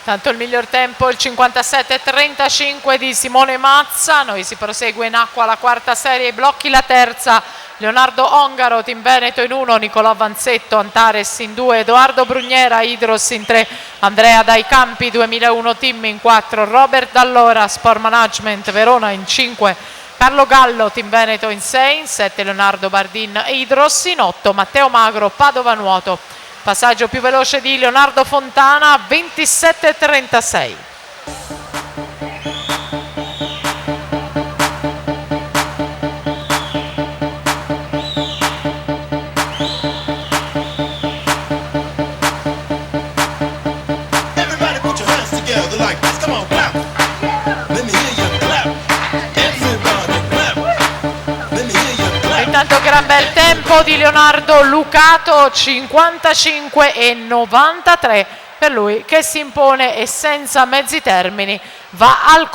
Tanto il miglior tempo il 57,35 di Simone Mazza. Noi si prosegue in acqua la quarta serie, blocchi la terza. Leonardo Ongaro, Team Veneto in 1, Nicolò Vanzetto, Antares in 2, Edoardo Brugnera, Idros in 3, Andrea Dai Campi 2001 Team in 4, Robert Dall'Ora, Sport Management Verona in 5, Carlo Gallo, Team Veneto in 6, in 7 Leonardo Bardin e Idros, in 8 Matteo Magro, Padova Nuoto. Passaggio più veloce di Leonardo Fontana, 27,36. Intanto gran bel tempo di Leonardo Lucato, 55,93 per lui che si impone e senza mezzi termini va al